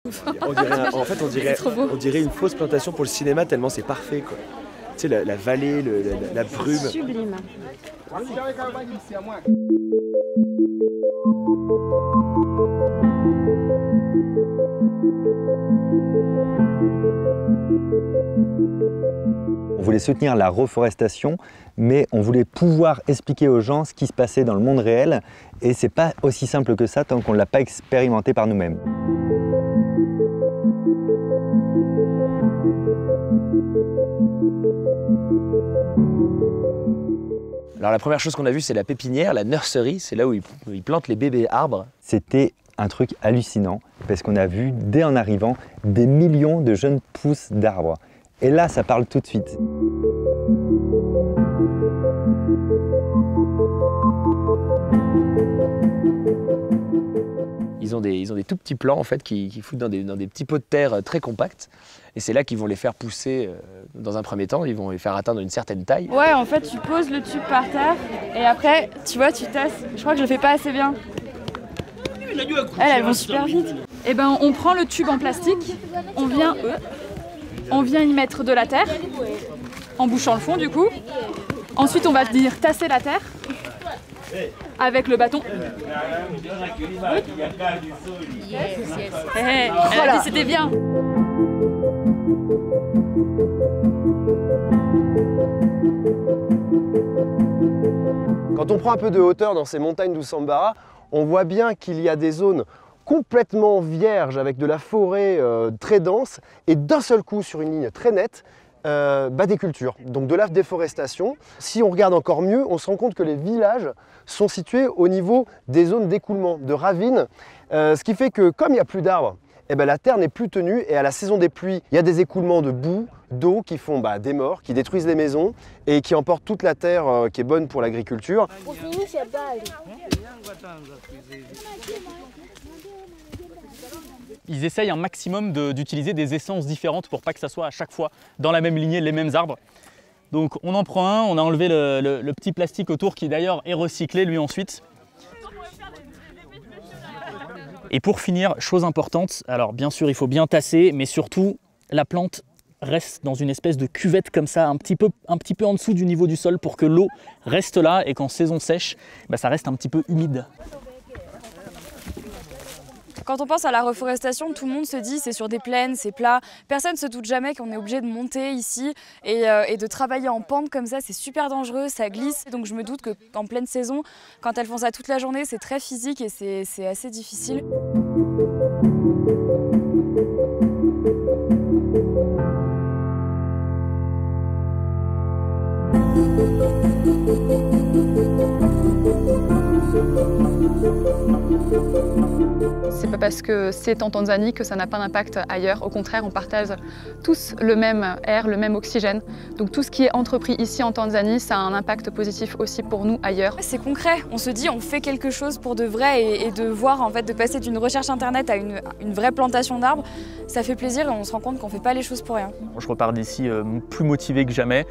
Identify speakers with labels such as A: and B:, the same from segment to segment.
A: En fait, on dirait une fausse plantation pour le cinéma tellement c'est parfait, quoi. Tu sais, la vallée, la brume.
B: Sublime.
C: On voulait soutenir la reforestation, mais on voulait pouvoir expliquer aux gens ce qui se passait dans le monde réel. Et c'est pas aussi simple que ça tant qu'on ne l'a pas expérimenté par nous-mêmes.
A: Alors la première chose qu'on a vue, c'est la pépinière, la nursery, c'est là où ils plantent les bébés arbres.
C: C'était un truc hallucinant, parce qu'on a vu, dès en arrivant, des millions de jeunes pousses d'arbres. Et là, ça parle tout de suite.
A: Ils ont des tout petits plants en fait qui foutent dans des petits pots de terre très compacts. Et c'est là qu'ils vont les faire pousser dans un premier temps, ils vont les faire atteindre une certaine taille.
B: Ouais, en fait, tu poses le tube par terre et après, tu vois, tu tasses. Je crois que je le fais pas assez bien. Elles vont super vite. Et ben, on prend le tube en plastique, on vient y mettre de la terre, en bouchant le fond du coup. Ensuite, on va venir tasser la terre avec le bâton. Elle a dit c'était bien.
D: Quand on prend un peu de hauteur dans ces montagnes d'Usambara, on voit bien qu'il y a des zones complètement vierges avec de la forêt très dense et d'un seul coup sur une ligne très nette, des cultures, donc de la déforestation. Si on regarde encore mieux, on se rend compte que les villages sont situés au niveau des zones d'écoulement, de ravines, ce qui fait que comme il n'y a plus d'arbres, la terre n'est plus tenue et à la saison des pluies, il y a des écoulements de boue, d'eau qui font des morts, qui détruisent les maisons et qui emportent toute la terre qui est bonne pour l'agriculture.
E: Ils essayent un maximum d'utiliser des essences différentes pour pas que ça soit à chaque fois dans la même lignée les mêmes arbres. Donc on en prend un, on a enlevé le petit plastique autour qui d'ailleurs est recyclé lui ensuite. Et pour finir, chose importante, alors bien sûr il faut bien tasser, mais surtout la plante reste dans une espèce de cuvette comme ça, un petit peu en dessous du niveau du sol pour que l'eau reste là et qu'en saison sèche, ça reste un petit peu humide.
B: Quand on pense à la reforestation, tout le monde se dit c'est sur des plaines, c'est plat. Personne ne se doute jamais qu'on est obligé de monter ici et de travailler en pente comme ça, c'est super dangereux, ça glisse. Donc je me doute qu'en pleine saison, quand elles font ça toute la journée, c'est très physique et c'est assez difficile.
F: C'est pas parce que c'est en Tanzanie que ça n'a pas d'impact ailleurs. Au contraire, on partage tous le même air, le même oxygène. Donc tout ce qui est entrepris ici en Tanzanie, ça a un impact positif aussi pour nous ailleurs.
B: C'est concret, on se dit on fait quelque chose pour de vrai et de voir en fait, de passer d'une recherche internet à une vraie plantation d'arbres, ça fait plaisir et on se rend compte qu'on fait pas les choses pour rien.
E: Je repars d'ici plus motivé que jamais,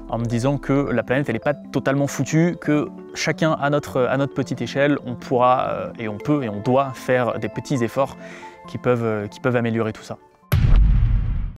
E: en me disant que la planète elle n'est pas totalement foutue, que chacun à notre petite échelle, on pourra et on peut et on doit faire des petits efforts qui peuvent améliorer tout ça.